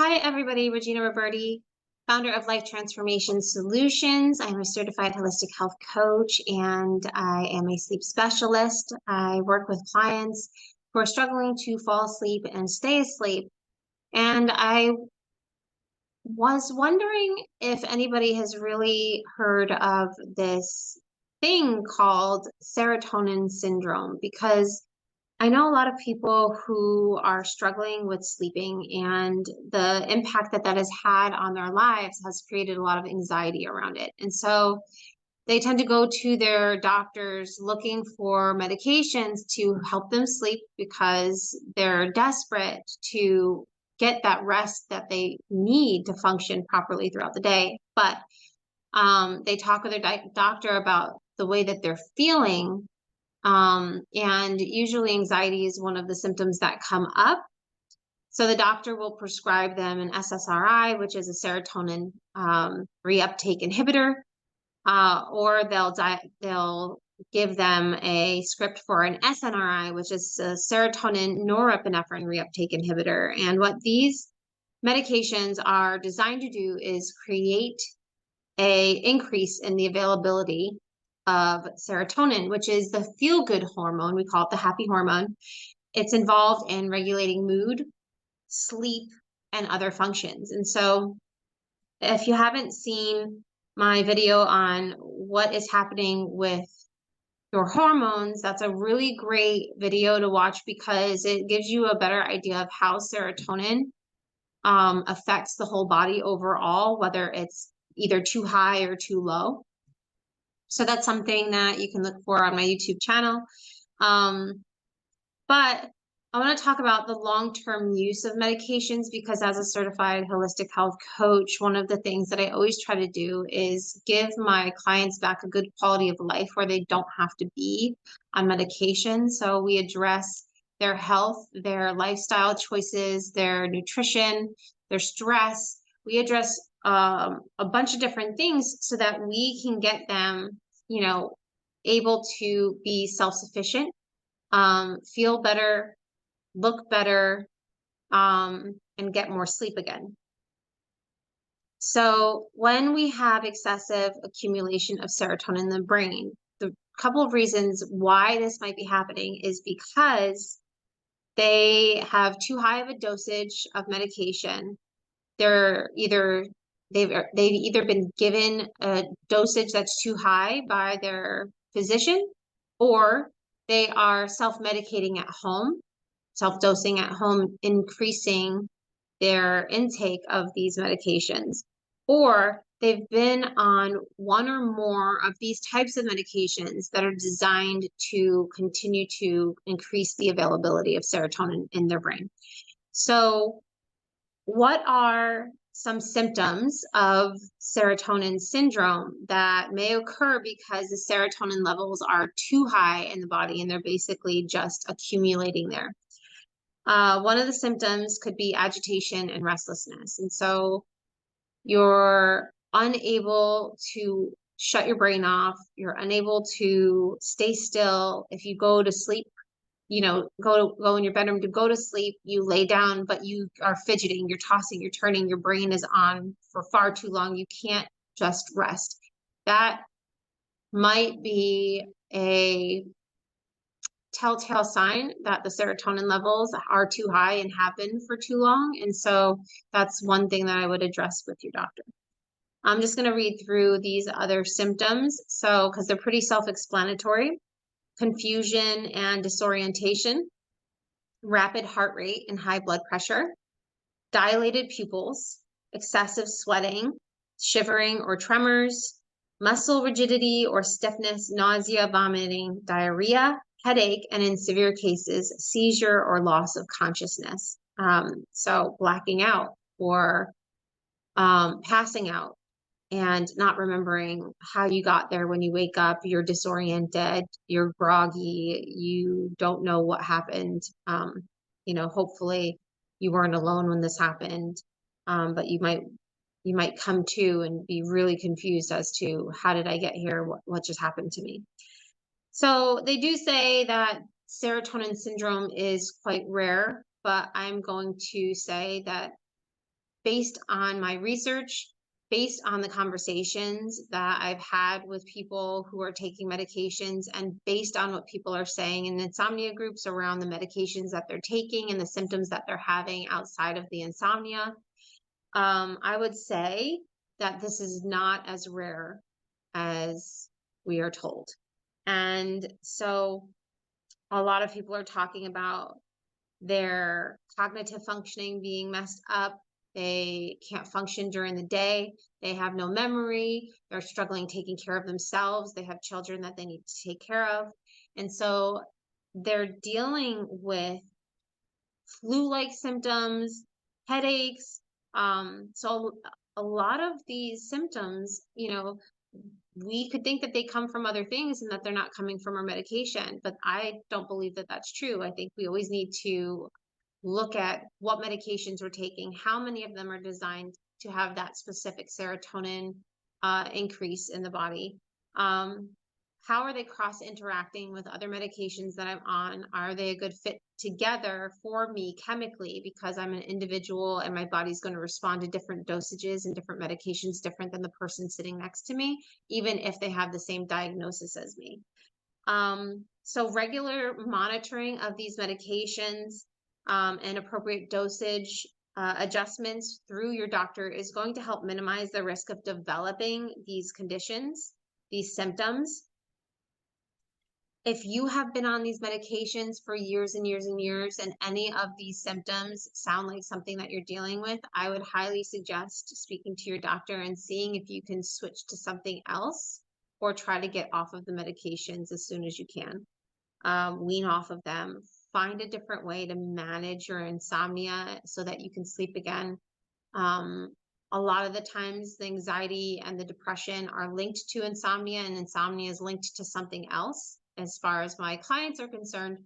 Hi, everybody. Regina Roberti, founder of Life Transformation Solutions. I'm a certified holistic health coach and I am a sleep specialist. I work with clients who are struggling to fall asleep and stay asleep. And I was wondering if anybody has really heard of this thing called serotonin syndrome, because I know a lot of people who are struggling with sleeping, and the impact that that has had on their lives has created a lot of anxiety around it. And so they tend to go to their doctors looking for medications to help them sleep because they're desperate to get that rest that they need to function properly throughout the day. But they talk with their doctor about the way that they're feeling, and usually anxiety is one of the symptoms that come up. So the doctor will prescribe them an SSRI, which is a serotonin reuptake inhibitor, or they'll give them a script for an SNRI, which is a serotonin norepinephrine reuptake inhibitor. And what these medications are designed to do is create a increase in the availability of serotonin, which is the feel-good hormone. We call it the happy hormone. It's involved in regulating mood, sleep, and other functions. And so if you haven't seen my video on what is happening with your hormones, that's a really great video to watch because it gives you a better idea of how serotonin affects the whole body overall, whether it's either too high or too low. So that's something that you can look for on my YouTube channel. But I want to talk about the long-term use of medications because as a certified holistic health coach, one of the things that I always try to do is give my clients back a good quality of life where they don't have to be on medication. So we address their health, their lifestyle choices, their nutrition, their stress. We address a bunch of different things so that we can get them, able to be self-sufficient, feel better, look better, and get more sleep again. So when we have excessive accumulation of serotonin in the brain, the couple of reasons why this might be happening is because they have too high of a dosage of medication. They've either been given a dosage that's too high by their physician, or they are self-medicating at home, self-dosing at home, increasing their intake of these medications, or they've been on one or more of these types of medications that are designed to continue to increase the availability of serotonin in their brain. So what are some symptoms of serotonin syndrome that may occur because the serotonin levels are too high in the body and they're basically just accumulating there? One of the symptoms could be agitation and restlessness. And so you're unable to shut your brain off. You're unable to stay still. If you go to sleep, go in your bedroom to go to sleep, you lay down, but you are fidgeting, you're tossing, you're turning, your brain is on for far too long. You can't just rest. That might be a telltale sign that the serotonin levels are too high and have been for too long. And so that's one thing that I would address with your doctor. I'm just going to read through these other symptoms. So, because they're pretty self-explanatory: confusion and disorientation, rapid heart rate and high blood pressure, dilated pupils, excessive sweating, shivering or tremors, muscle rigidity or stiffness, nausea, vomiting, diarrhea, headache, and in severe cases, seizure or loss of consciousness. So blacking out or passing out and not remembering how you got there. When you wake up, you're disoriented, you're groggy, you don't know what happened. Hopefully you weren't alone when this happened, but you might come to and be really confused as to how did I get here? What just happened to me? So they do say that serotonin syndrome is quite rare, but I'm going to say that based on my research, based on the conversations that I've had with people who are taking medications, and based on what people are saying in insomnia groups around the medications that they're taking and the symptoms that they're having outside of the insomnia, I would say that this is not as rare as we are told. And so a lot of people are talking about their cognitive functioning being messed up. They can't function during the day. They have no memory. They're struggling taking care of themselves. They have children that they need to take care of. And so they're dealing with flu-like symptoms, headaches. So a lot of these symptoms, we could think that they come from other things and that they're not coming from our medication, but I don't believe that that's true. I think we always need to look at what medications we're taking, how many of them are designed to have that specific serotonin increase in the body. How are they cross interacting with other medications that I'm on? Are they a good fit together for me chemically, because I'm an individual and my body's going to respond to different dosages and different medications different than the person sitting next to me, even if they have the same diagnosis as me. So regular monitoring of these medications and appropriate dosage adjustments through your doctor is going to help minimize the risk of developing these conditions, these symptoms. If you have been on these medications for years and years and years, and any of these symptoms sound like something that you're dealing with, I would highly suggest speaking to your doctor and seeing if you can switch to something else or try to get off of the medications as soon as you can. Wean off of them. Find a different way to manage your insomnia so that you can sleep again. A lot of the times, the anxiety and the depression are linked to insomnia, and insomnia is linked to something else. As far as my clients are concerned,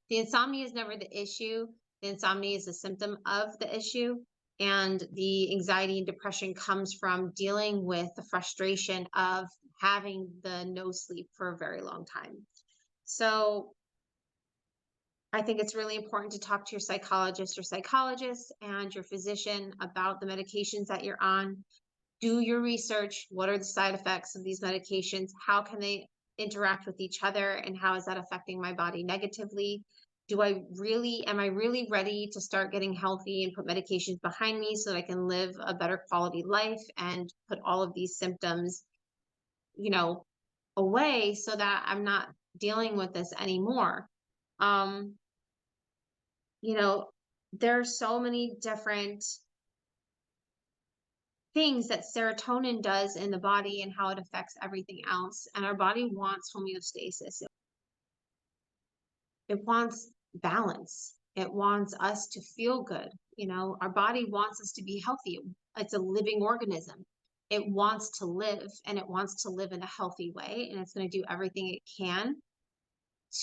the insomnia is never the issue. The insomnia is a symptom of the issue. And the anxiety and depression comes from dealing with the frustration of having the no sleep for a very long time. So I think it's really important to talk to your psychologist and your physician about the medications that you're on. Do your research. What are the side effects of these medications? How can they interact with each other? And how is that affecting my body negatively? Am I really ready to start getting healthy and put medications behind me so that I can live a better quality life and put all of these symptoms, away so that I'm not dealing with this anymore? There are so many different things that serotonin does in the body and how it affects everything else. And our body wants homeostasis. It wants balance. It wants us to feel good. Our body wants us to be healthy. It's a living organism. It wants to live, and it wants to live in a healthy way. And it's going to do everything it can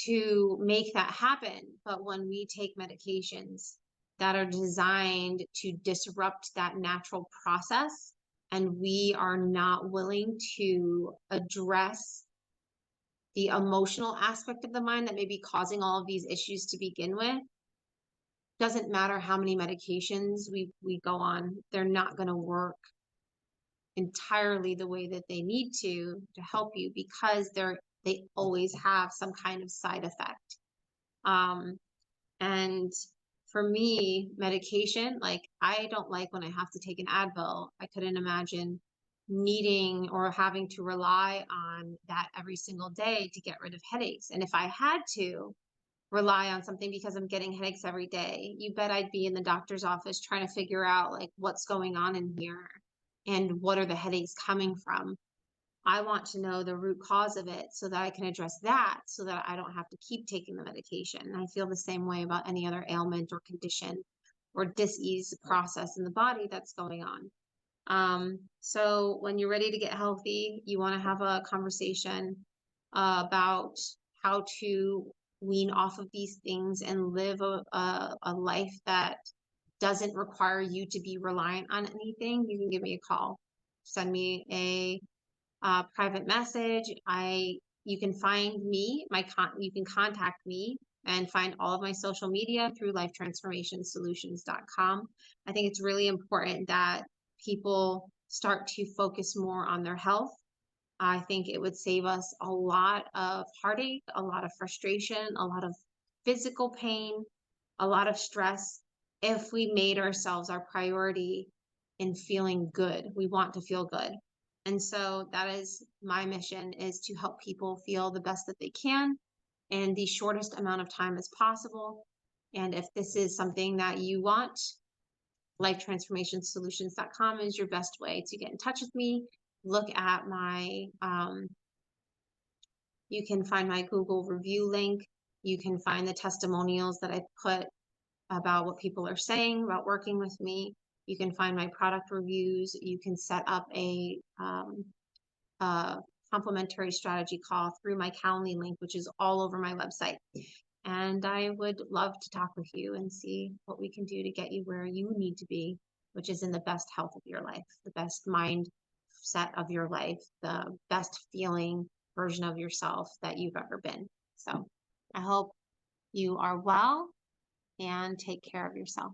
to make that happen. But when we take medications that are designed to disrupt that natural process, and we are not willing to address the emotional aspect of the mind that may be causing all of these issues to begin with, doesn't matter how many medications we go on, they're not going to work entirely the way that they need to help you, because they always have some kind of side effect. And for me, medication, I don't like when I have to take an Advil. I couldn't imagine needing or having to rely on that every single day to get rid of headaches. And if I had to rely on something because I'm getting headaches every day, you bet I'd be in the doctor's office trying to figure out what's going on in here and what are the headaches coming from. I want to know the root cause of it so that I can address that, so that I don't have to keep taking the medication. And I feel the same way about any other ailment or condition or dis-ease process in the body that's going on. So when you're ready to get healthy, you want to have a conversation about how to wean off of these things and live a life that doesn't require you to be reliant on anything. You can give me a call, send me a private message. You can find me, you can contact me and find all of my social media through lifetransformationsolutions.com. I think it's really important that people start to focus more on their health. I think it would save us a lot of heartache, a lot of frustration, a lot of physical pain, a lot of stress if we made ourselves our priority in feeling good. We want to feel good. And so that is my mission, is to help people feel the best that they can in the shortest amount of time as possible. And if this is something that you want, lifetransformationsolutions.com is your best way to get in touch with me. Look at my, you can find my Google review link. You can find the testimonials that I put about what people are saying about working with me. You can find my product reviews. You can set up a complimentary strategy call through my Calendly link, which is all over my website. And I would love to talk with you and see what we can do to get you where you need to be, which is in the best health of your life, the best mindset of your life, the best feeling version of yourself that you've ever been. So I hope you are well and take care of yourself.